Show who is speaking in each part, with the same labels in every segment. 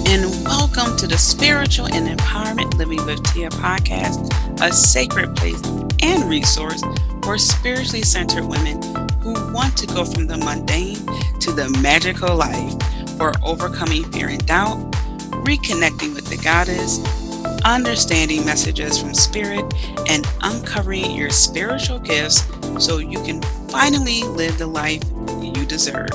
Speaker 1: and welcome to the Spiritual and Empowerment Living with Tia podcast, a sacred place and resource for spiritually centered women who want to go from the mundane to the magical life, for overcoming fear and doubt, reconnecting with the goddess, understanding messages from spirit, and uncovering your spiritual gifts so you can finally live the life you deserve.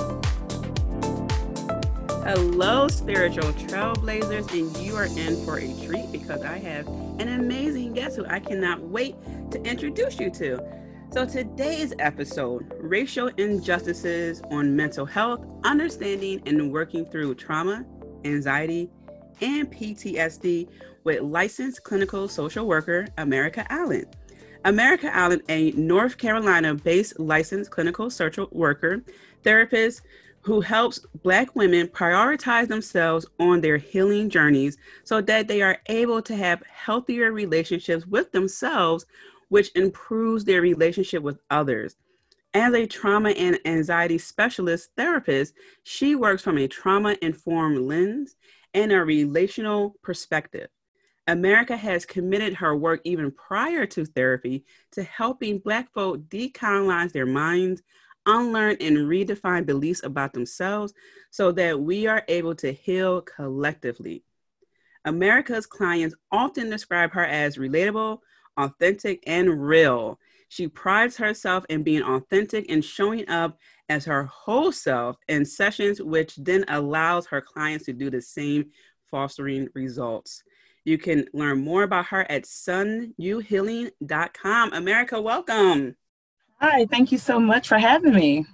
Speaker 1: Hello, spiritual trailblazers, and you are in for a treat because I have an amazing guest who I cannot wait to introduce you to. So today's episode, racial injustices on mental health, understanding and working through trauma, anxiety, and PTSD with licensed clinical social worker, America Allen. America Allen, a North Carolina-based licensed clinical social worker, therapist, who helps Black women prioritize themselves on their healing journeys so that they are able to have healthier relationships with themselves, which improves their relationship with others. As a trauma and anxiety specialist therapist, she works from a trauma-informed lens and a relational perspective. America has committed her work even prior to therapy to helping Black folk decolonize their minds, unlearn and redefine beliefs about themselves so that we are able to heal collectively. America's clients often describe her as relatable, authentic, and real. She prides herself in being authentic and showing up as her whole self in sessions, which then allows her clients to do the same, fostering results. You can learn more about her at sunyouhealing.com. America, welcome.
Speaker 2: Hi, thank you so much for having me.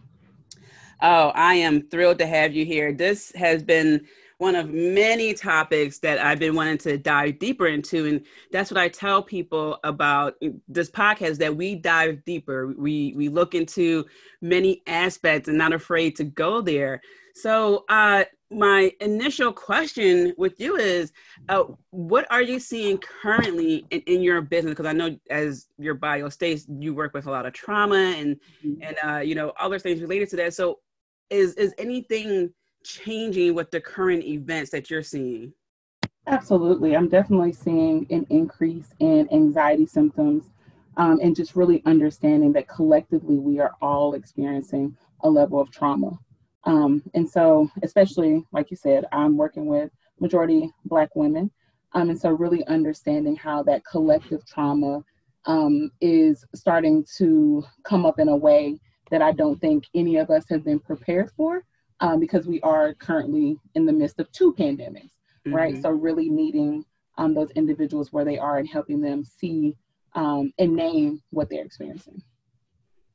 Speaker 1: Oh, I am thrilled to have you here. This has been one of many topics that I've been wanting to dive deeper into. And that's what I tell people about this podcast, that we dive deeper. We look into many aspects and not afraid to go there. So my initial question with you is, what are you seeing currently in your business? Because I know, as your bio states, you work with a lot of trauma and other things related to that. So is anything changing with the current events that you're seeing?
Speaker 2: Absolutely. I'm definitely seeing an increase in anxiety symptoms and just really understanding that collectively we are all experiencing a level of trauma. And so, especially, like you said, I'm working with majority Black women. And so really understanding how that collective trauma is starting to come up in a way that I don't think any of us have been prepared for, because we are currently in the midst of two pandemics, right? Mm-hmm. So really meeting those individuals where they are and helping them see and name what they're experiencing.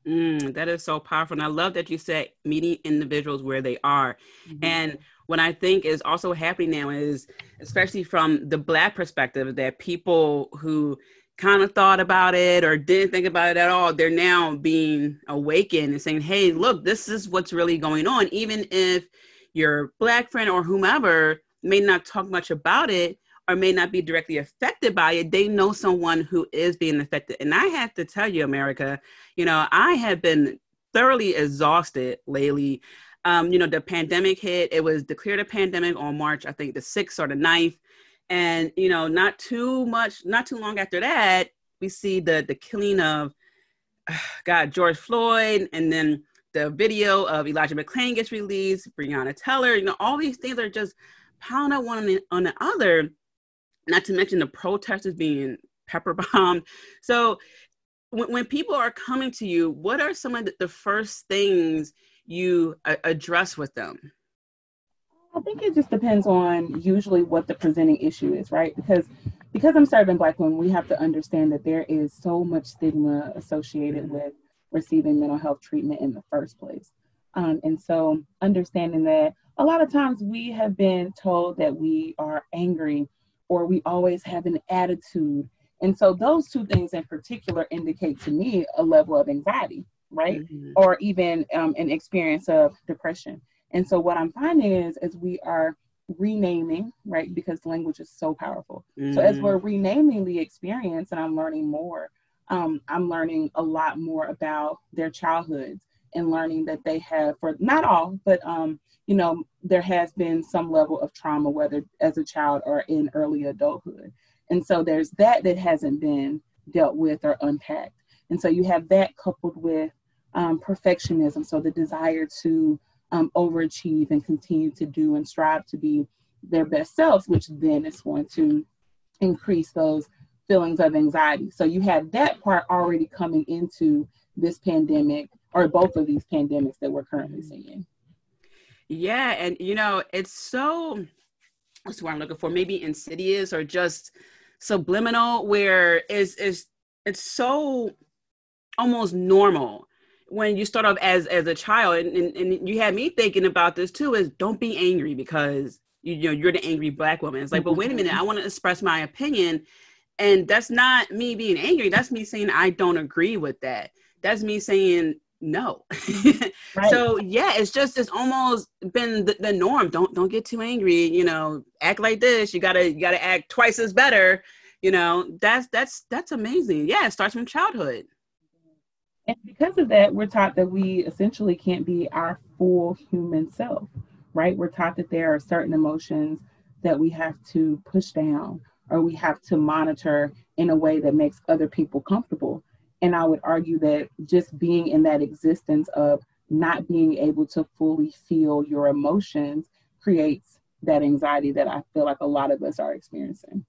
Speaker 1: That is so powerful. And I love that you said meeting individuals where they are. Mm-hmm. And what I think is also happening now is, especially from the Black perspective, that people who kind of thought about it or didn't think about it at all, they're now being awakened and saying, hey, look, this is what's really going on. Even if your Black friend or whomever may not talk much about it or may not be directly affected by it, they know someone who is being affected. And I have to tell you, America, I have been thoroughly exhausted lately. The pandemic hit. It was declared a pandemic on March, I think the 6th or the 9th. And, not too long after that, we see the killing of, George Floyd, and then the video of Elijah McClain gets released, Breonna Taylor, all these things are just piling up one on the other, not to mention the protesters being pepper bombed. So when people are coming to you, what are some of the first things you address with them?
Speaker 2: I think it just depends on usually what the presenting issue is, right? Because I'm serving Black women, we have to understand that there is so much stigma associated with receiving mental health treatment in the first place. And so understanding that a lot of times we have been told that we are angry or we always have an attitude. And so those two things in particular indicate to me a level of anxiety, right? Mm-hmm. Or even an experience of depression. And so what I'm finding is we are renaming, right? Because language is so powerful. Mm-hmm. So as we're renaming the experience and I'm learning more, I'm learning a lot more about their childhoods and learning that they have, for not all, but there has been some level of trauma, whether as a child or in early adulthood. And so there's that hasn't been dealt with or unpacked. And so you have that coupled with perfectionism. So the desire to overachieve and continue to do and strive to be their best selves, which then is going to increase those feelings of anxiety. So you have that part already coming into this pandemic, or both of these pandemics that we're currently seeing.
Speaker 1: Yeah. And, it's so, what's the word I'm looking for? Maybe insidious or just subliminal, where it's so almost normal when you start off as a child. And you had me thinking about this too, is don't be angry because you're the angry Black woman. It's like, but wait a minute, I want to express my opinion. And that's not me being angry. That's me saying, I don't agree with that. That's me saying no. Right. So yeah, it's almost been the norm. Don't get too angry, act like this. You gotta act twice as better. That's amazing. Yeah. It starts from childhood.
Speaker 2: And because of that, we're taught that we essentially can't be our full human self, right? We're taught that there are certain emotions that we have to push down, or we have to monitor in a way that makes other people comfortable. And I would argue that just being in that existence of not being able to fully feel your emotions creates that anxiety that I feel like a lot of us are experiencing.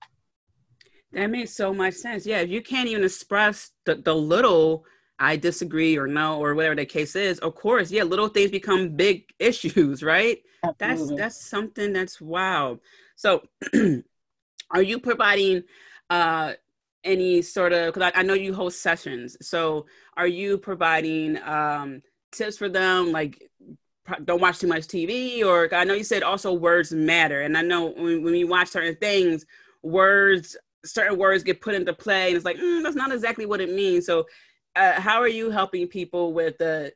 Speaker 1: That makes so much sense. Yeah, if you can't even express the little I disagree or no, or whatever the case is, of course, yeah, little things become big issues, right? Absolutely. That's something that's wow. So are you providing any sort of, because I know you host sessions, so are you providing tips for them, like don't watch too much TV? Or I know you said also words matter, and I know when you watch certain things, certain words get put into play, and it's like, that's not exactly what it means. So how are you helping people with the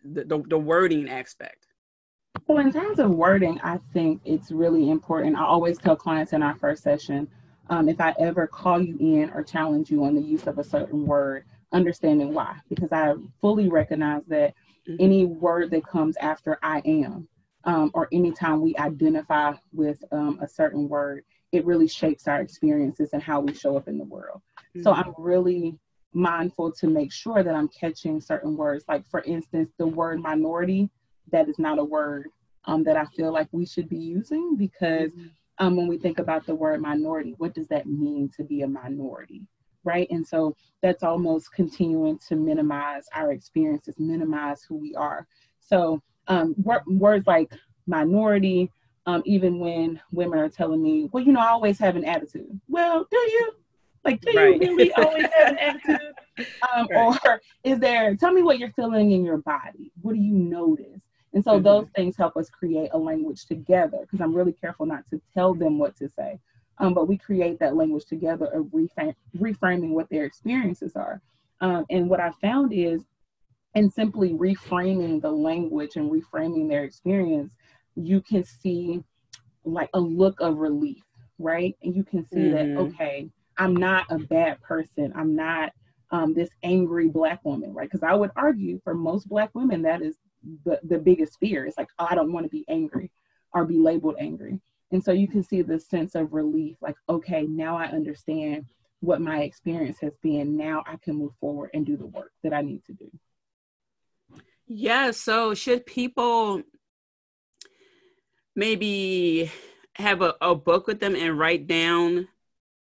Speaker 1: wording aspect?
Speaker 2: So in terms of wording, I think it's really important. I always tell clients in our first session, if I ever call you in or challenge you on the use of a certain word, understanding why, because I fully recognize that any word that comes after I am, or anytime we identify with a certain word, it really shapes our experiences and how we show up in the world. So I'm really mindful to make sure that I'm catching certain words. Like, for instance, the word minority, that is not a word that I feel like we should be using, because when we think about the word minority, what does that mean to be a minority, right? And so that's almost continuing to minimize our experiences, minimize who we are. So words like minority, even when women are telling me, well, I always have an attitude. Well, do you? Like, do you really always have an attitude? Or tell me what you're feeling in your body. What do you notice? And so those things help us create a language together, because I'm really careful not to tell them what to say. But we create that language together of reframing what their experiences are. And what I found is, in simply reframing the language and reframing their experience, you can see like a look of relief, right? And you can see that, okay, I'm not a bad person. I'm not this angry Black woman, right? Because I would argue for most Black women, that is the biggest fear. It's like, oh, I don't want to be angry or be labeled angry. And so you can see the sense of relief, like, okay, now I understand what my experience has been. Now I can move forward and do the work that I need to do.
Speaker 1: Yeah. So should people maybe have a book with them and write down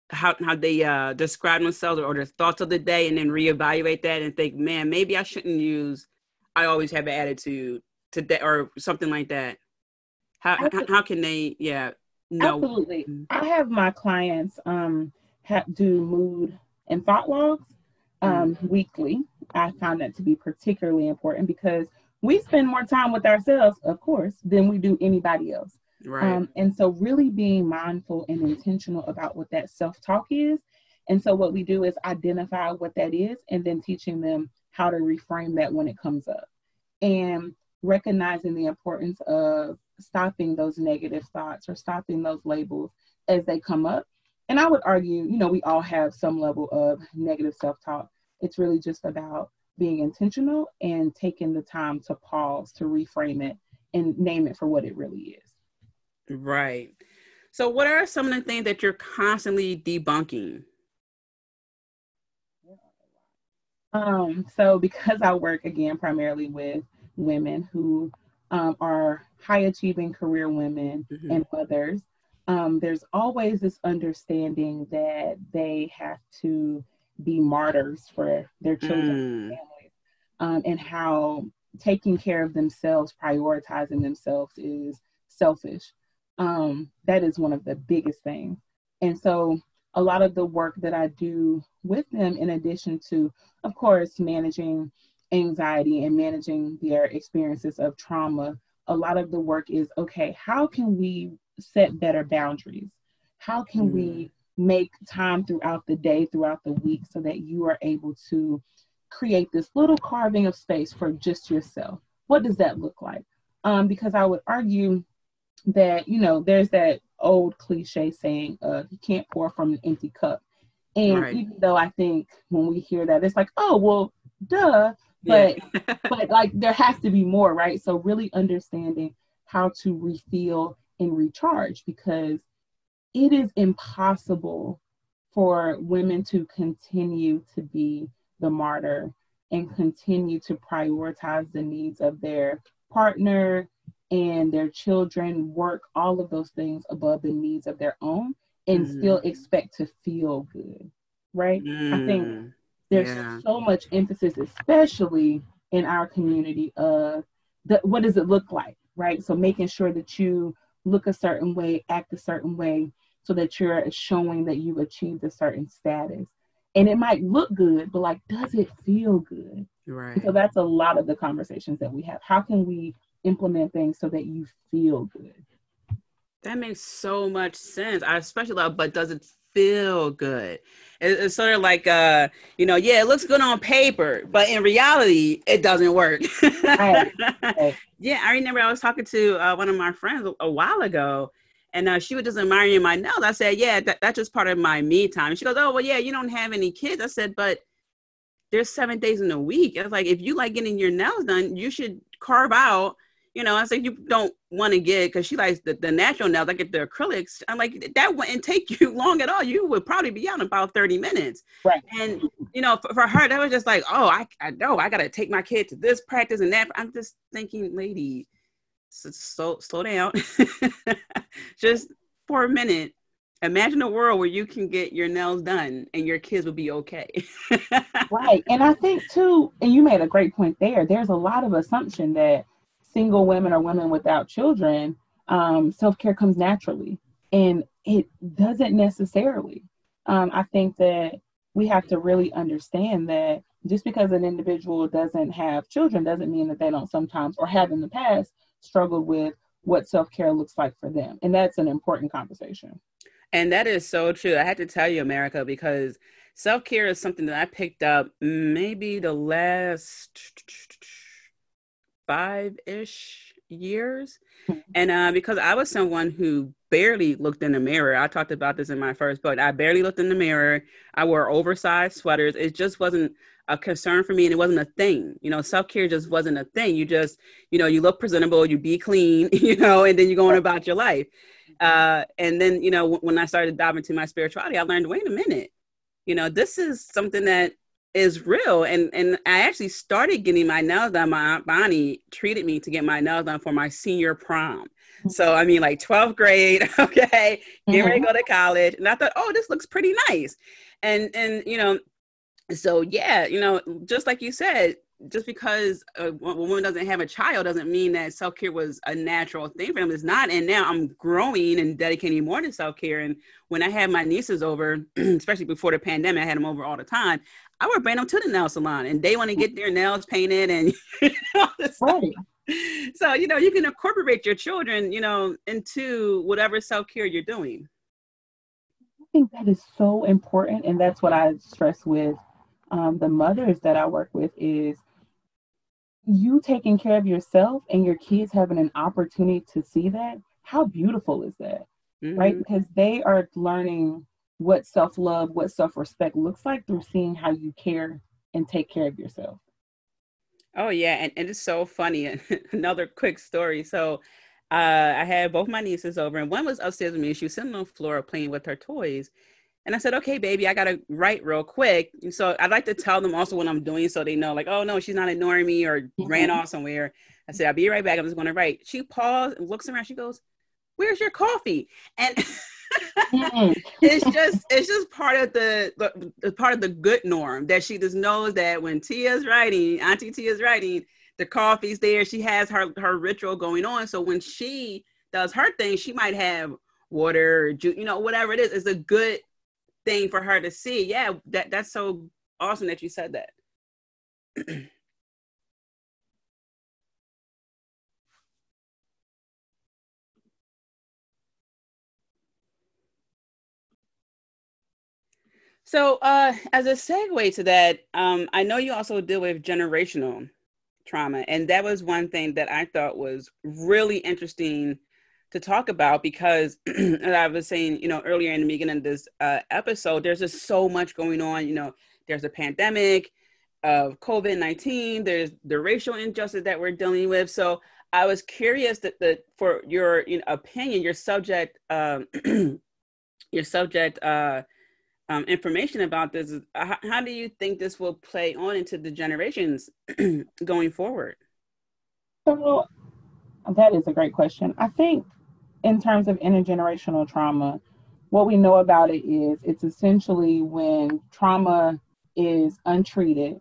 Speaker 1: how they describe themselves or their thoughts of the day, and then reevaluate that and think, man, maybe I shouldn't use I always have an attitude today, or something like that? How can they know?
Speaker 2: Absolutely. I have my clients do mood and thought logs weekly. I found that to be particularly important because we spend more time with ourselves, of course, than we do anybody else. Right. And so really being mindful and intentional about what that self-talk is. And so what we do is identify what that is, and then teaching them how to reframe that when it comes up, and recognizing the importance of stopping those negative thoughts or stopping those labels as they come up. And I would argue, we all have some level of negative self-talk. It's really just about being intentional and taking the time to pause, to reframe it and name it for what it really is.
Speaker 1: Right. So what are some of the things that you're constantly debunking?
Speaker 2: So because I work again primarily with women who are high achieving career women and mothers, there's always this understanding that they have to be martyrs for their children and families, and how taking care of themselves, prioritizing themselves is selfish. That is one of the biggest things. And so a lot of the work that I do with them, in addition to, of course, managing anxiety and managing their experiences of trauma, a lot of the work is, okay, how can we set better boundaries? How can we make time throughout the day, throughout the week, so that you are able to create this little carving of space for just yourself? What does that look like? Because I would argue that, you know, there's that old cliche saying, you can't pour from an empty cup. And even though I think when we hear that, it's like, oh, well, duh, but but like there has to be more, right? So really understanding how to refill and recharge, because it is impossible for women to continue to be the martyr and continue to prioritize the needs of their partner and their children, work, all of those things above the needs of their own, and still expect to feel good, right? I think there's so much emphasis, especially in our community, of what does it look like, right? So making sure that you look a certain way, act a certain way, so that you're showing that you've achieved a certain status. And it might look good, but like, does it feel good? Right. And so that's a lot of the conversations that we have. How can we implement things so that you feel good?
Speaker 1: That makes so much sense. I especially love, but does it feel good? It's sort of like, you know, yeah, it looks good on paper, but in reality, it doesn't work. Right. Yeah, I remember I was talking to one of my friends a while ago, and she was just admiring my nails. I said, yeah, that's just part of my me time. And she goes, oh, well, yeah, you don't have any kids. I said, but there's 7 days in a week. It's like, if you like getting your nails done, you should carve out, you know. I said, you don't want to get, because she likes the natural nails. I get the acrylics. I'm like, that wouldn't take you long at all. You would probably be out in about 30 minutes. Right. And, you know, for her, that was just like, oh, I know, I got to take my kid to this practice and that. I'm just thinking, lady, so slow down. Just for a minute. Imagine a world where you can get your nails done and your kids will be okay.
Speaker 2: Right. And I think too, and you made a great point there, there's a lot of assumption that single women or women without children, self-care comes naturally. And it doesn't necessarily. I think that we have to really understand that just because an individual doesn't have children doesn't mean that they don't sometimes, or have in the past, struggled with what self-care looks like for them. And that's an important conversation.
Speaker 1: And that is so true. I had to tell you, America, because self-care is something that I picked up maybe the last 5-ish years. And because I was someone who barely looked in the mirror. I talked about this in my first book. I barely looked in the mirror. I wore oversized sweaters. It just wasn't a concern for me, and it wasn't a thing. You know, self-care just wasn't a thing. You just, you know, you look presentable, you be clean, you know, and then you go on about your life. And then, you know, when I started diving into my spirituality, I learned, wait a minute, you know, this is something that is real. And I actually started getting my nails done. My Aunt Bonnie treated me to get my nails done for my senior prom. So, I mean, like 12th grade, okay, get ready to go to college. And I thought, oh, this looks pretty nice. And, you know, so yeah, you know, just like you said, just because a woman doesn't have a child doesn't mean that self-care was a natural thing for them. It's not. And now I'm growing and dedicating more to self-care. And when I had my nieces over, especially before the pandemic, I had them over all the time. I would bring them to the nail salon, and they want to get their nails painted and all this stuff. So, you know, you can incorporate your children, you know, into whatever self-care you're doing.
Speaker 2: I think that is so important. And that's what I stress with the mothers that I work with, is you taking care of yourself and your kids having an opportunity to see that. How beautiful is that? Right? Because they are learning what self-love, what self-respect looks like through seeing how you care and take care of yourself.
Speaker 1: Oh yeah, and it's so funny. Another quick story. So I had both my nieces over, and one was upstairs with me. She was sitting on the floor playing with her toys. And I said, okay, baby, I got to write real quick. And so I'd like to tell them also what I'm doing so they know, like, oh, no, she's not ignoring me or ran
Speaker 2: Mhm.
Speaker 1: off somewhere. I said, I'll be right back. I'm just going to write. She paused and looks around. She goes, where's your coffee? And
Speaker 2: Mhm.
Speaker 1: it's just part of the part of the good norm that she just knows that when Tia's writing, Auntie Tia's writing, the coffee's there. She has her ritual going on. So when she does her thing, she might have water, juice, whatever it is. It's a good thing for her to see. Yeah, that's so awesome that you said that. So, as a segue to that, I know you also deal with generational trauma, and that was one thing that I thought was really interesting to talk about because, as I was saying, earlier in the beginning of this episode, there's just so much going on. There's a pandemic of COVID-19. There's the racial injustice that we're dealing with. So, I was curious that for your opinion, your subject, your subject. Information about this. How do you think this will play on into the generations going forward?
Speaker 2: So that is a great question. I think in terms of intergenerational trauma, what we know about it is it's essentially when trauma is untreated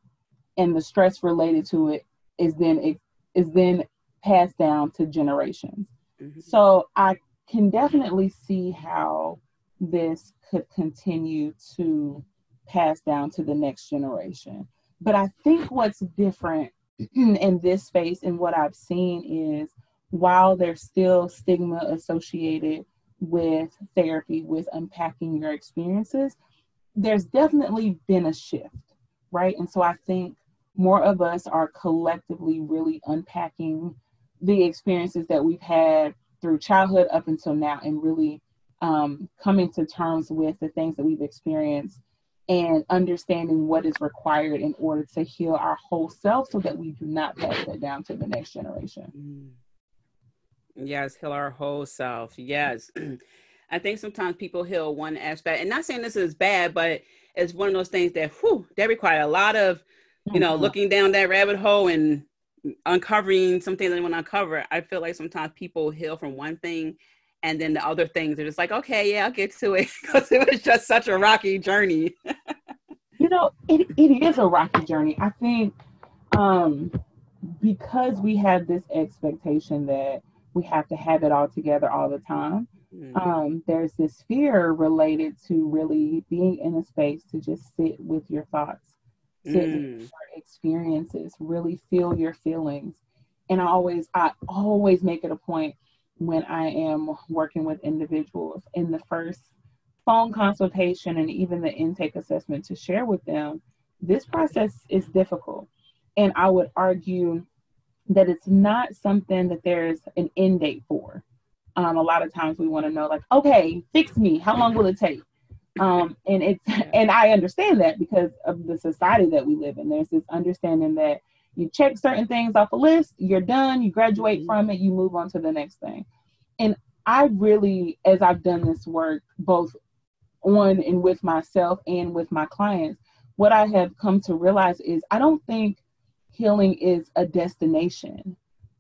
Speaker 2: and the stress related to it is then passed down to generations.
Speaker 1: Mm-hmm.
Speaker 2: So I can definitely see how this could continue to pass down to the next generation. But I think what's different in this space and what I've seen is while there's still stigma associated with therapy, with unpacking your experiences, there's definitely been a shift, right? And so I think more of us are collectively really unpacking the experiences that we've had through childhood up until now and really coming to terms with the things that we've experienced and understanding what is required in order to heal our whole self so that we do not pass that down to the next generation.
Speaker 1: Mm. Yes, heal our whole self. Yes. I think sometimes people heal one aspect, and not saying this is bad, but it's one of those things that, that require a lot of,
Speaker 2: Mhm.
Speaker 1: looking down that rabbit hole and uncovering something they want to uncover. I feel like sometimes people heal from one thing, and then the other things are just like, okay, yeah, I'll get to it because it was just such a rocky journey.
Speaker 2: It is a rocky journey. I think um, because we have this expectation that we have to have it all together all the time,
Speaker 1: Mm.
Speaker 2: there's this fear related to really being in a space to just sit with your thoughts, sit with
Speaker 1: Mm.
Speaker 2: your experiences, really feel your feelings. And I always make it a point when I am working with individuals in the first phone consultation and even the intake assessment to share with them this process is difficult. And I would argue that it's not something that there's an end date for. A lot of times we want to know, like, okay, fix me. How long will it take? And it's
Speaker 1: Yeah.
Speaker 2: and I understand that because of the society that we live in. There's this understanding that you check certain things off a list, you're done, you graduate
Speaker 1: Mm-hmm.
Speaker 2: from it, you move on to the next thing. And I really, as I've done this work, both on and with myself and with my clients, what I have come to realize is I don't think healing is a destination.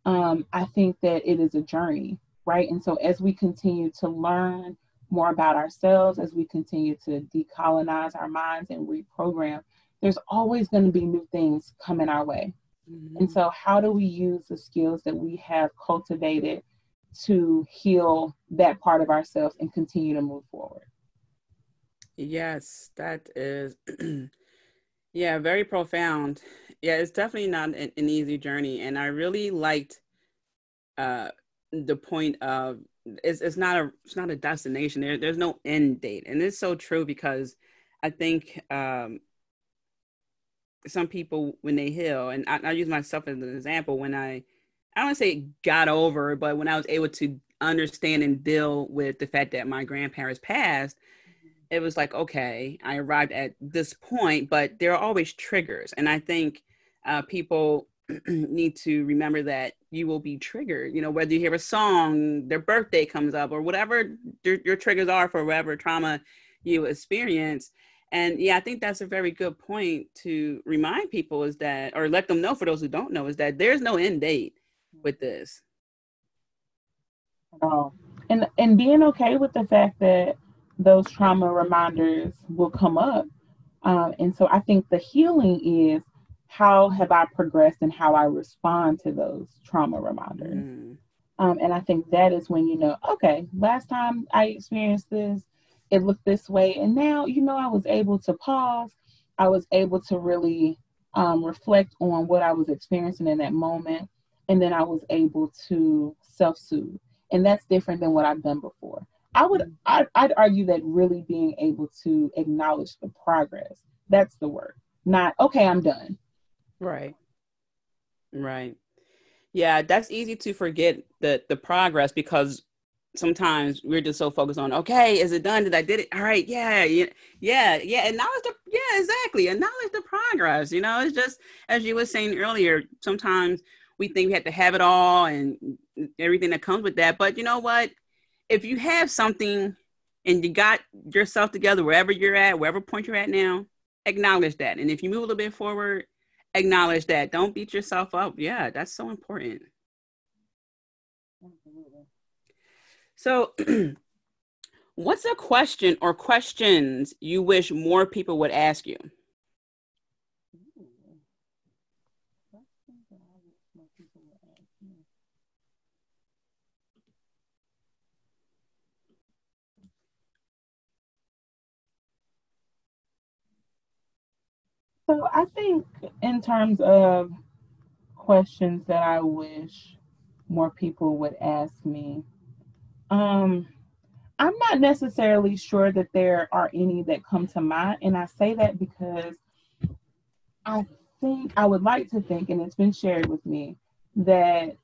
Speaker 2: I think that it is a journey, right? And so as we continue to learn more about ourselves, as we continue to decolonize our minds and reprogram, there's always going to be new things coming our way. And
Speaker 1: Mm-hmm.
Speaker 2: so, how do we use the skills that we have cultivated to heal that part of ourselves and continue to move forward?
Speaker 1: Yes, that is, yeah, very profound. Yeah, it's definitely not an easy journey. And I really liked uh, the point of it's not a destination. There's no end date. And it's so true because I think some people, when they heal, and I use myself as an example, when I don't want to say got over, but when I was able to understand and deal with the fact that my grandparents passed, it was like, okay, I arrived at this point, but there are always triggers. And I think people need to remember that you will be triggered, you know, whether you hear a song, their birthday comes up, or whatever your triggers are for whatever trauma you experience. And yeah, I think that's a very good point to remind people, is that, or let them know, for those who don't know, is that there's no end date with this.
Speaker 2: Oh, and being okay with the fact that those trauma reminders will come up. And so I think the healing is, how have I progressed and how I respond to those trauma reminders. And I think that is when you know, okay, last time I experienced this, it looked this way. And now, you know, I was able to pause. I was able to really reflect on what I was experiencing in that moment. And then I was able to self-soothe. And that's different than what I've done before. I'd argue that really being able to acknowledge the progress, that's the work. Not, okay, I'm done.
Speaker 1: Right. Yeah, that's easy to forget the progress, because sometimes we're just so focused on, okay, is it done? Did I did it? All right. Yeah. Acknowledge exactly. Acknowledge the progress. You know, it's just, as you were saying earlier, sometimes we think we have to have it all and everything that comes with that. But you know what? If you have something and you got yourself together, wherever you're at, wherever point you're at now, acknowledge that. And if you move a little bit forward, acknowledge that. Don't beat yourself up. Yeah, that's so important. So what's a question or questions you wish more people would ask you?
Speaker 2: So I think in terms of questions that I wish more people would ask me, I'm not necessarily sure that there are any that come to mind. And I say that because I think, I would like to think, and it's been shared with me, that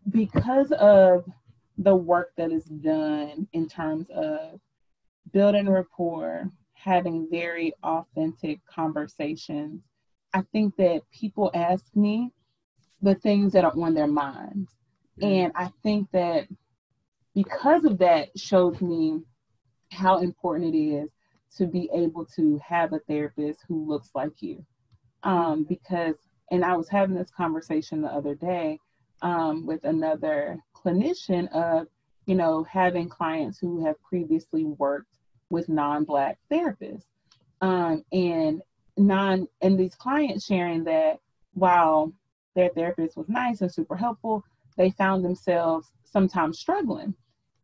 Speaker 2: because of the work that is done in terms of building rapport, having very authentic conversations, I think that people ask me the things that are on their minds. And I think that because of that, shows me how important it is to be able to have a therapist who looks like you. Because, and I was having this conversation the other day with another clinician of, you know, having clients who have previously worked with non-Black therapists, and these clients sharing that while their therapist was nice and super helpful, they found themselves sometimes struggling.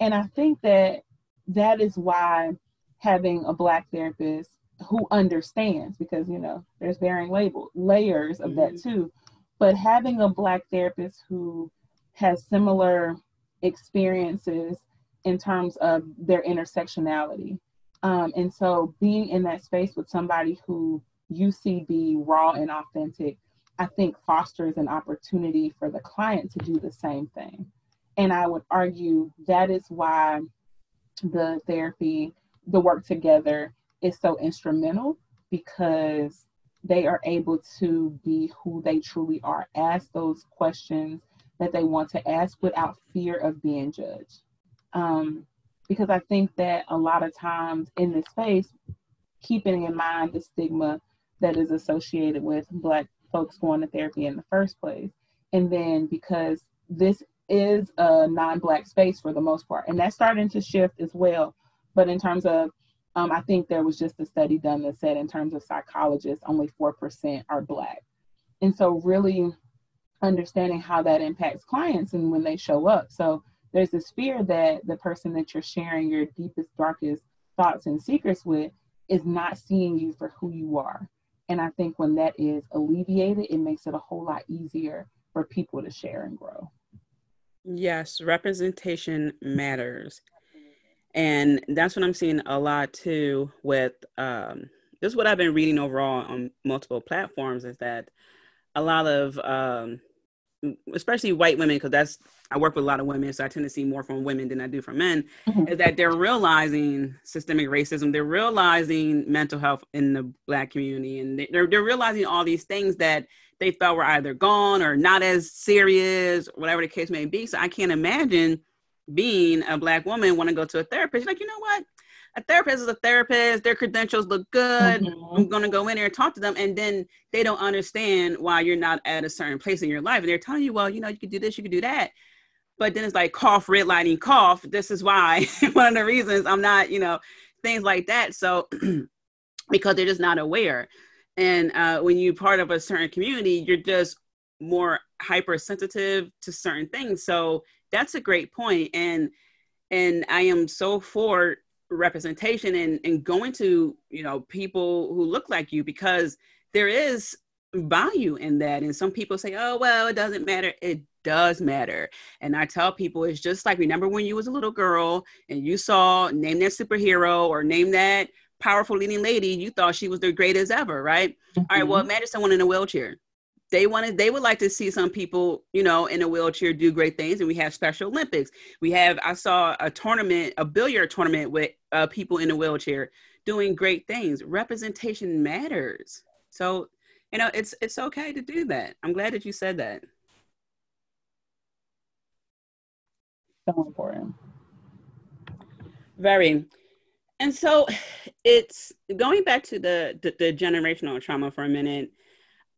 Speaker 2: And I think that that is why having a Black therapist who understands, because, you know, there's varying layers of that too, but having a Black therapist who has similar experiences in terms of their intersectionality. And so being in that space with somebody who you see be raw and authentic, I think fosters an opportunity for the client to do the same thing. And I would argue that is why the therapy, the work together, is so instrumental, because they are able to be who they truly are, ask those questions that they want to ask without fear of being judged. Because I think that a lot of times in this space, keeping in mind the stigma that is associated with Black folks going to therapy in the first place, and then because this is a non-Black space for the most part, and that's starting to shift as well. But in terms of, I think there was just a study done that said in terms of psychologists, only 4% are Black. And so really understanding how that impacts clients and when they show up. So there's this fear that the person that you're sharing your deepest, darkest thoughts and secrets with is not seeing you for who you are. And I think when that is alleviated, it makes it a whole lot easier for people to share and grow.
Speaker 1: Yes, representation matters. And that's what I'm seeing a lot too with, this is what I've been reading overall on multiple platforms, is that a lot of especially white women, because I work with a lot of women, so I tend to see more from women than I do from men,
Speaker 2: Mhm.
Speaker 1: is that they're realizing systemic racism. They're realizing mental health in the Black community, and they're realizing all these things that they felt were either gone or not as serious, whatever the case may be. So I can't imagine being a Black woman, want to go to a therapist. You're like, you know what? A therapist is a therapist. Their credentials look good.
Speaker 2: Mhm.
Speaker 1: I'm going to go in there and talk to them. And then they don't understand why you're not at a certain place in your life. And they're telling you, well, you know, you could do this, you could do that. But then it's like cough, redlining, cough. This is why, one of the reasons I'm not, you know, things like that. So because they're just not aware. And when you're part of a certain community, you're just more hypersensitive to certain things. So that's a great point. And I am so for representation and going to, you know, people who look like you, because there is value in that. And some people say, oh, well, it doesn't matter. It does matter. And I tell people, it's just like, remember when you was a little girl and you saw, name that superhero or name that powerful leading lady, you thought she was the greatest ever, right? All right, well, imagine someone in a wheelchair. They would like to see some people, you know, in a wheelchair do great things. And we have Special Olympics. I saw a billiard tournament with people in a wheelchair doing great things. Representation matters. So, you know, it's okay to do that. I'm glad that you said that.
Speaker 2: So important.
Speaker 1: Very. And so it's going back to the generational trauma for a minute.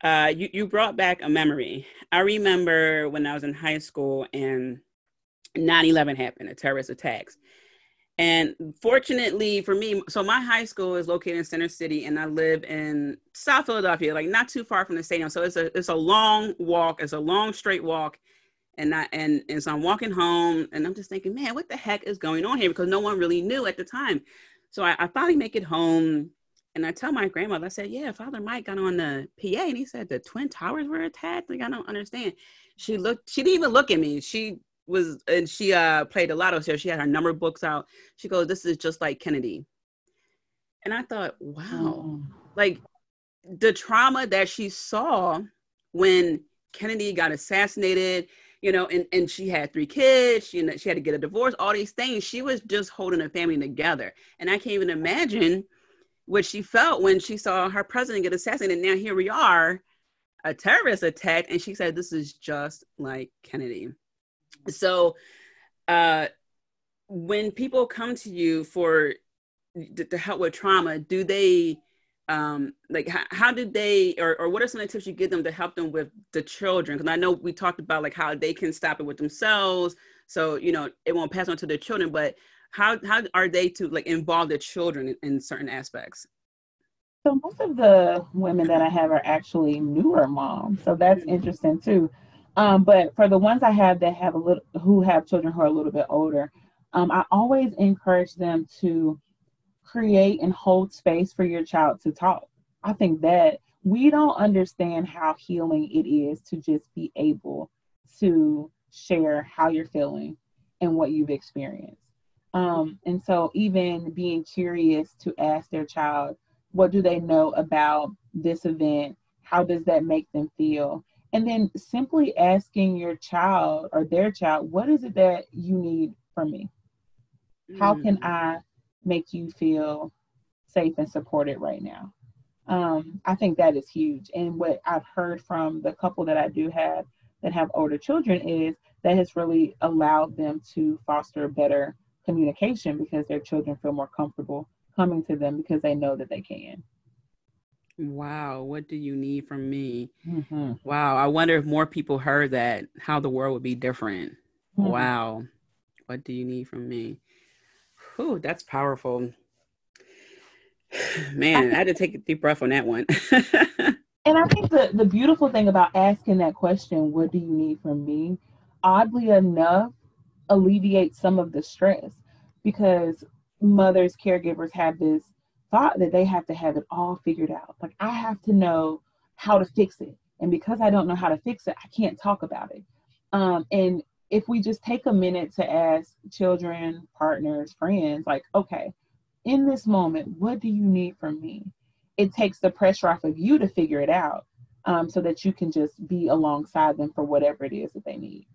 Speaker 1: You brought back a memory. I remember when I was in high school and 9/11 happened, a terrorist attacks. And fortunately for me, so my high school is located in Center City, and I live in South Philadelphia, like not too far from the stadium. So it's a long walk. It's a long straight walk. And so I'm walking home, and I'm just thinking, man, what the heck is going on here? Because no one really knew at the time. So I finally make it home, and I tell my grandmother, I said, yeah, Father Mike got on the PA, and he said the Twin Towers were attacked. Like, I don't understand. She didn't even look at me. She played the lotto, so she had her number books out. She goes, this is just like Kennedy. And I thought, wow, like the trauma that she saw when Kennedy got assassinated, you know, and she had 3 kids, you know, she had to get a divorce, all these things. She was just holding a family together. And I can't even imagine what she felt when she saw her president get assassinated. And now here we are, a terrorist attack. And she said, this is just like Kennedy. So when people come to you to help with trauma, do they, like how did they, or what are some of the tips you give them to help them with the children? Because I know we talked about like how they can stop it with themselves, so you know it won't pass on to their children. But how are they to like involve their children in certain aspects?
Speaker 2: So most of the women that I have are actually newer moms, so that's interesting too. But for the ones I have that have who have children who are a little bit older, I always encourage them to create and hold space for your child to talk. I think that we don't understand how healing it is to just be able to share how you're feeling and what you've experienced. And so even being curious to ask their child, what do they know about this event? How does that make them feel? And then simply asking your child or their child, what is it that you need from me? How can I make you feel safe and supported right now? I think that is huge. And what I've heard from the couple that I do have that have older children is that has really allowed them to foster better communication because their children feel more comfortable coming to them because they know that they can.
Speaker 1: Wow, what do you need from me?
Speaker 2: Mm-hmm.
Speaker 1: Wow, I wonder if more people heard that, how the world would be different. Mm-hmm. Wow, what do you need from me? Whew, that's powerful. Man, I had to take a deep breath on that one.
Speaker 2: And I think the beautiful thing about asking that question, what do you need from me, oddly enough, alleviates some of the stress, because mothers, caregivers have this thought that they have to have it all figured out. Like, I have to know how to fix it. And because I don't know how to fix it, I can't talk about it. And if we just take a minute to ask children, partners, friends, like, okay, in this moment, what do you need from me? It takes the pressure off of you to figure it out. so that you can just be alongside them for whatever it is that they need.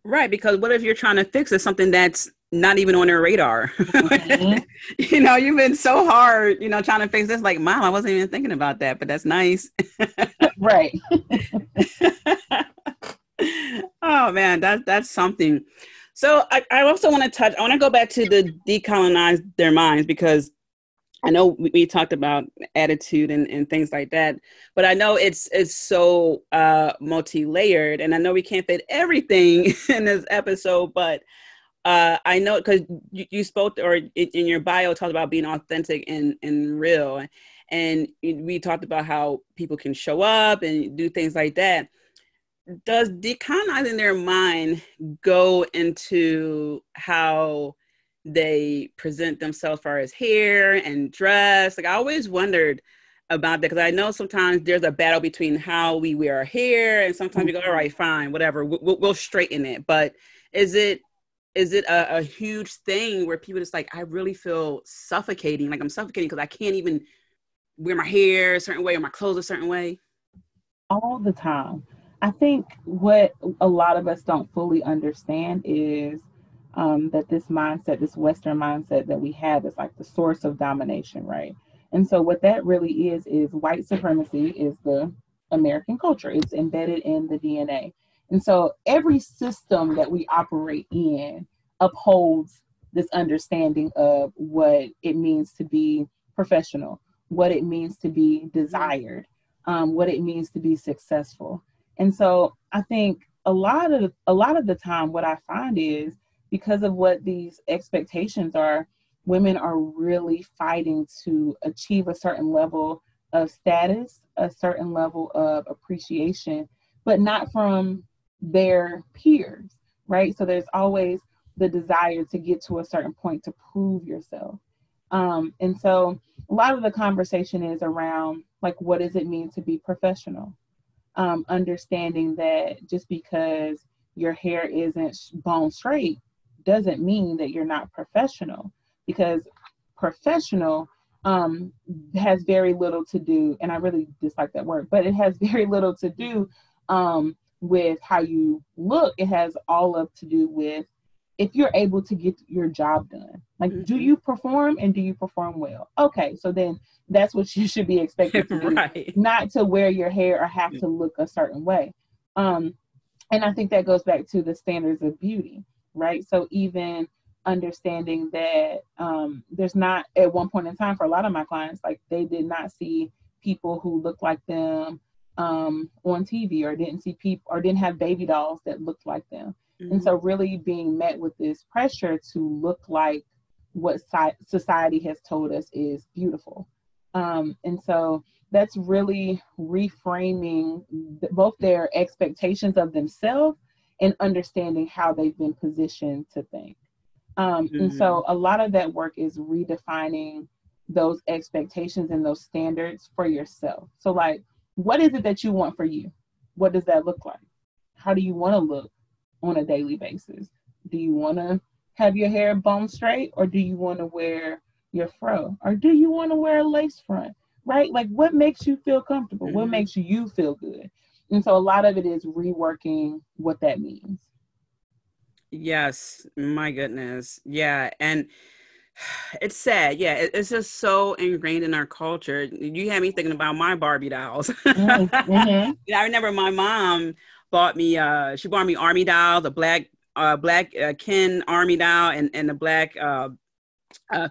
Speaker 1: Right, because what if you're trying to fix it, something that's not even on their radar?
Speaker 2: Mm-hmm.
Speaker 1: You've been so hard, trying to fix this. Like, Mom, I wasn't even thinking about that, but that's nice.
Speaker 2: Right.
Speaker 1: Oh man, that's something. So I also want to go back to the decolonize their minds, because I know we talked about attitude and things like that, but I know it's so multi-layered, and I know we can't fit everything in this episode, but I know, because you spoke, or in your bio talked about being authentic and real, and we talked about how people can show up and do things like that. Does decolonizing their mind go into how they present themselves, far as hair and dress? Like, I always wondered about that, because I know sometimes there's a battle between how we wear our hair, and sometimes we go, all right, fine, whatever, we'll straighten it. But is it a huge thing where people just like, I really feel suffocating, like I'm suffocating because I can't even wear my hair a certain way or my clothes a certain way?
Speaker 2: All the time. I think what a lot of us don't fully understand is that this mindset, this Western mindset that we have, is like the source of domination, right? And so, what that really is white supremacy is the American culture. It's embedded in the DNA. And so, every system that we operate in upholds this understanding of what it means to be professional, what it means to be desired, what it means to be successful. And so I think a lot of the time, what I find is, because of what these expectations are, women are really fighting to achieve a certain level of status, a certain level of appreciation, but not from their peers, right? So there's always the desire to get to a certain point to prove yourself. And so a lot of the conversation is around, like, what does it mean to be professional? Understanding that just because your hair isn't bone straight doesn't mean that you're not professional, because professional has very little to do, and I really dislike that word, but it has very little to do with how you look. It has all of to do with if you're able to get your job done. Like, do you perform, and do you perform well? Okay, so then that's what you should be expected to do,
Speaker 1: Right.
Speaker 2: not to wear your hair or have to look a certain way. And I think that goes back to the standards of beauty, right? So even understanding that there's not, at one point in time, for a lot of my clients, like, they did not see people who looked like them on TV, or didn't see people, or didn't have baby dolls that looked like them. And so really being met with this pressure to look like what society has told us is beautiful. And so that's really reframing both their expectations of themselves and understanding how they've been positioned to think. And so a lot of that work is redefining those expectations and those standards for yourself. So, like, what is it that you want for you? What does that look like? How do you want to look on a daily basis? Do you want to have your hair bone straight, or do you want to wear your fro, or do you want to wear a lace front, right? Like, what makes you feel comfortable? What makes you feel good? And so a lot of it is reworking what that means.
Speaker 1: Yes, my goodness. Yeah. And it's sad. Yeah, it's just so ingrained in our culture. You had me thinking about my Barbie dolls.
Speaker 2: Mm-hmm.
Speaker 1: Yeah, I remember my mom she bought me Army doll, the black Ken Army doll, and the black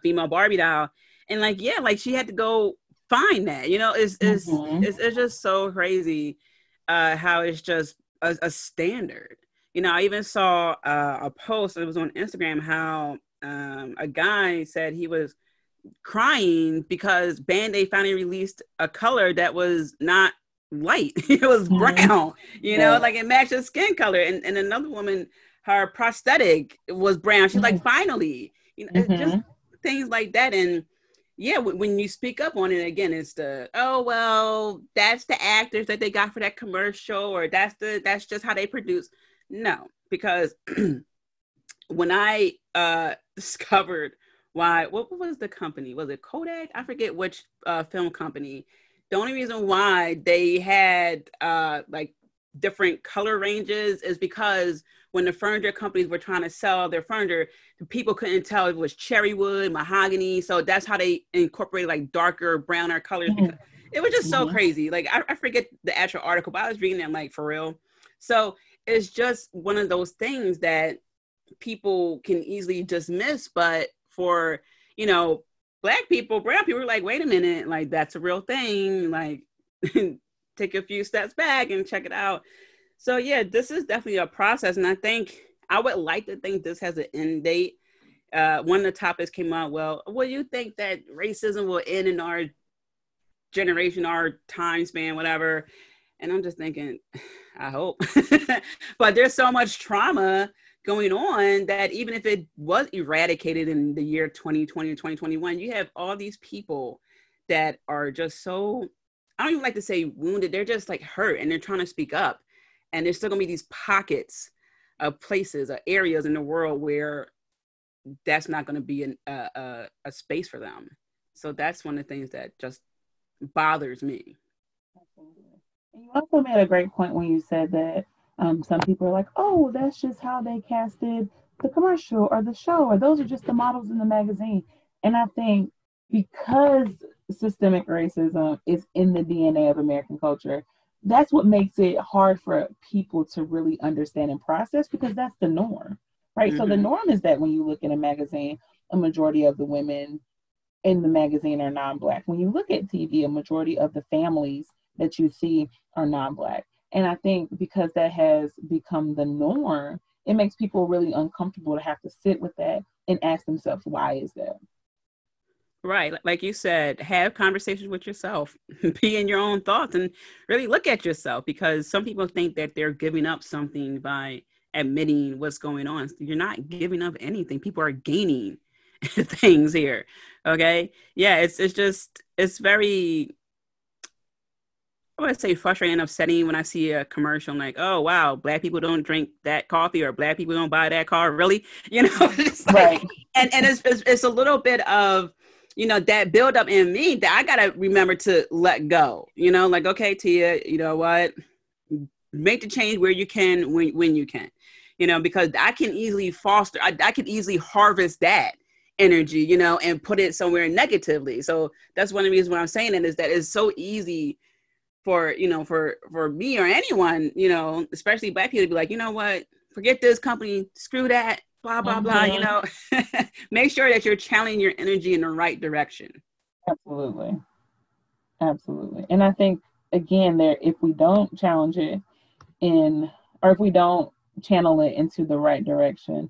Speaker 1: female Barbie doll. And like, yeah, like she had to go find that. It's just so crazy how it's just a standard. I even saw a post, it was on Instagram, how a guy said he was crying because Band-Aid finally released a color that was not light. It was brown, like it matched his skin color. And another woman, her prosthetic was brown. She's like, finally, it's just things like that. And yeah, when you speak up on it, again, it's oh, well, that's the actors that they got for that commercial, or that's just how they produce. No, because when I discovered what was the company? Was it Kodak? I forget which film company The only reason why they had like different color ranges is because when the furniture companies were trying to sell their furniture, the people couldn't tell if it was cherry wood, mahogany. So that's how they incorporated like darker, browner colors, because it was just so crazy. Like I forget the actual article, but I was reading it like for real. So it's just one of those things that people can easily dismiss, but for, you know, Black people, brown people are like, wait a minute, like that's a real thing. Like take a few steps back and check it out. So yeah, this is definitely a process. And I think I would like to think this has an end date. One of the topics came out, well, what do you think that racism will end in our generation, our time span, whatever? And I'm just thinking, I hope. But there's so much trauma going on that even if it was eradicated in the year 2020 or 2021, you have all these people that are just so, I don't even like to say wounded, they're just like hurt and they're trying to speak up. And there's still gonna be these pockets of places, areas in the world where that's not gonna be a space for them. So that's one of the things that just bothers me.
Speaker 2: Absolutely. And you also made a great point when you said that some people are like, oh, that's just how they casted the commercial or the show, or those are just the models in the magazine. And I think because systemic racism is in the DNA of American culture, that's what makes it hard for people to really understand and process, because that's the norm, right? So the norm is that when you look in a magazine, a majority of the women in the magazine are non-Black. When you look at TV, a majority of the families that you see are non-Black. And I think because that has become the norm, it makes people really uncomfortable to have to sit with that and ask themselves, why is that?
Speaker 1: Right. Like you said, have conversations with yourself, be in your own thoughts and really look at yourself, because some people think that they're giving up something by admitting what's going on. You're not giving up anything. People are gaining things here. Okay. Yeah. It's very, I would say frustrating and upsetting when I see a commercial like, oh, wow, Black people don't drink that coffee or Black people don't buy that car. Really? You know, it's like,
Speaker 2: right.
Speaker 1: and it's a little bit of, you know, that buildup in me that I got to remember to let go, you know, like, okay, Tia, you know what? Make the change where you can, when you can, you know, because I can easily I can easily harvest that energy, you know, and put it somewhere negatively. So that's one of the reasons why I'm saying it, is that it's so easy for, you know, for me or anyone, you know, especially Black people, to be like, you know what, forget this company, screw that, blah, blah, blah, you know. Make sure that you're channeling your energy in the right direction.
Speaker 2: Absolutely. Absolutely. And I think, again, there, if we don't challenge it or if we don't channel it into the right direction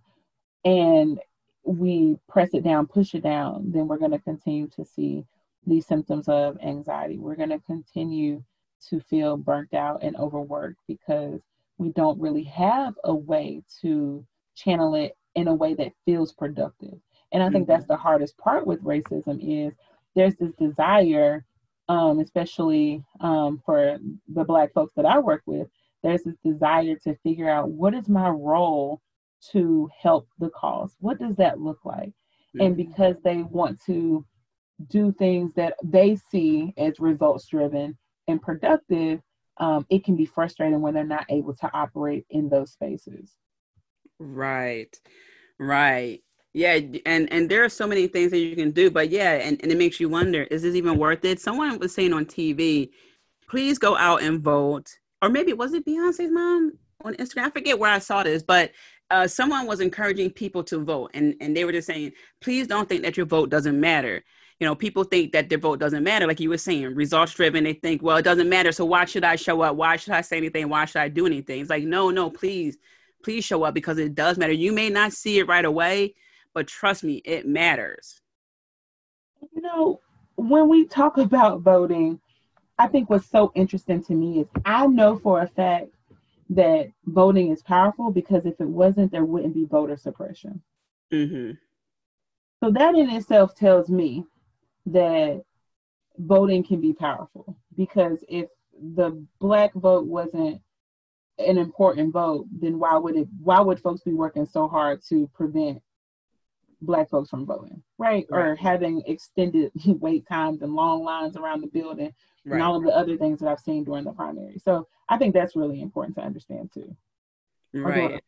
Speaker 2: and we press it down, push it down, then we're going to continue to see these symptoms of anxiety. We're going to continue to feel burnt out and overworked because we don't really have a way to channel it in a way that feels productive. And I think that's the hardest part with racism, is there's this desire, especially for the Black folks that I work with, there's this desire to figure out, what is my role to help the cause? What does that look like? And because they want to do things that they see as results driven and productive, it can be frustrating when they're not able to operate in those spaces.
Speaker 1: Right. Yeah, and there are so many things that you can do, but yeah, and it makes you wonder, is this even worth it? Someone was saying on TV, please go out and vote. Or maybe, was it Beyonce's mom on Instagram? I forget where I saw this, but someone was encouraging people to vote, and they were just saying, please don't think that your vote doesn't matter. You know, people think that their vote doesn't matter. Like you were saying, results driven. They think, well, it doesn't matter. So why should I show up? Why should I say anything? Why should I do anything? It's like, no, please show up, because it does matter. You may not see it right away, but trust me, it matters.
Speaker 2: You know, when we talk about voting, I think what's so interesting to me is I know for a fact that voting is powerful, because if it wasn't, there wouldn't be voter suppression. So that in itself tells me that voting can be powerful, because if the Black vote wasn't an important vote, then why would folks be working so hard to prevent Black folks from voting, right? Or having extended wait times and long lines around the building and all of the other things that I've seen during the primary. So I think that's really important to understand too.
Speaker 1: Right.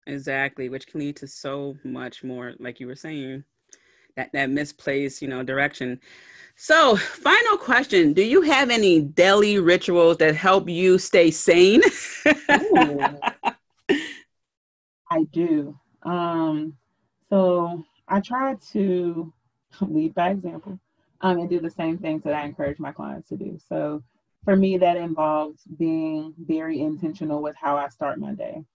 Speaker 1: Exactly, which can lead to so much more, like you were saying, that misplaced, direction. So, final question. Do you have any daily rituals that help you stay sane?
Speaker 2: I do. So I try to lead by example and do the same things that I encourage my clients to do. So for me, that involves being very intentional with how I start my day.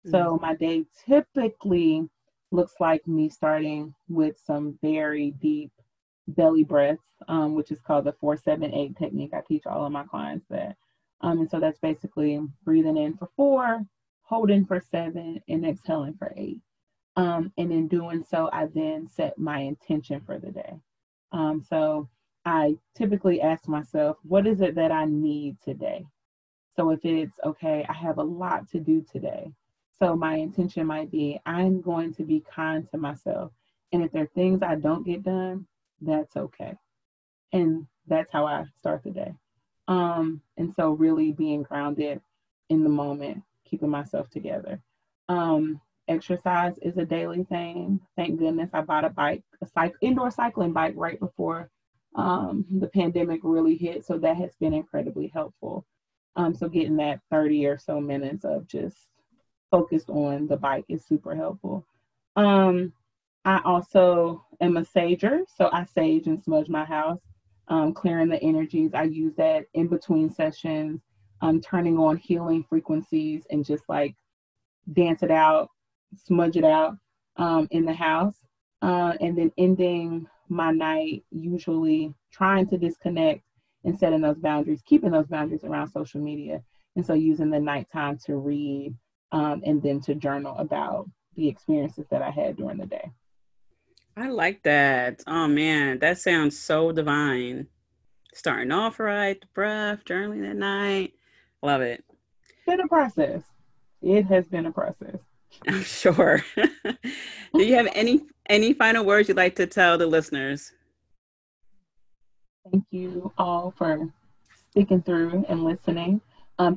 Speaker 2: So my day typically looks like me starting with some very deep belly breaths, which is called the 4-7-8 technique. I teach all of my clients that. And so that's basically breathing in for 4, holding for 7, and exhaling for 8. And in doing so, I then set my intention for the day. So I typically ask myself, what is it that I need today? So if it's, okay, I have a lot to do today. So my intention might be, I'm going to be kind to myself. And if there are things I don't get done, that's okay. And that's how I start the day. And so really being grounded in the moment, keeping myself together. Exercise is a daily thing. Thank goodness I bought a bike, indoor cycling bike right before the pandemic really hit. So that has been incredibly helpful. So getting that 30 or so minutes of just focused on the bike is super helpful. I also am a sager. So I sage and smudge my house, clearing the energies. I use that in between sessions, turning on healing frequencies and just like dance it out, smudge it out in the house. And then ending my night, usually trying to disconnect and setting those boundaries, keeping those boundaries around social media. And so using the nighttime to read and then to journal about the experiences that I had during the day.
Speaker 1: I like that. Oh man, that sounds so divine. Starting off right, the breath, journaling at night. Love it.
Speaker 2: It's been a process. It has been a process.
Speaker 1: I'm sure. Do you have any final words you'd like to tell the listeners?
Speaker 2: Thank you all for sticking through and listening.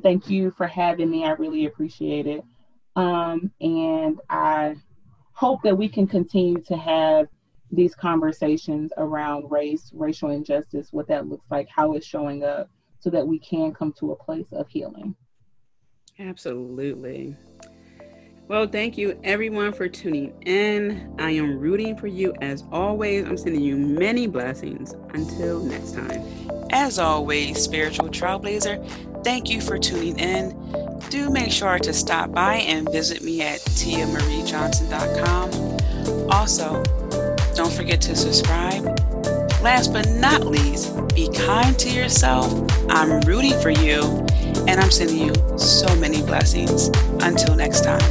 Speaker 2: Thank you for having me. I really appreciate it. And I hope that we can continue to have these conversations around race, racial injustice, what that looks like, how it's showing up, so that we can come to a place of healing.
Speaker 1: Absolutely. Well, thank you everyone for tuning in. I am rooting for you as always. I'm sending you many blessings. Until next time. As always, Spiritual Trailblazer, thank you for tuning in. Do make sure to stop by and visit me at tiamariejohnson.com. Also, don't forget to subscribe. Last but not least, be kind to yourself. I'm rooting for you, and I'm sending you so many blessings. Until next time.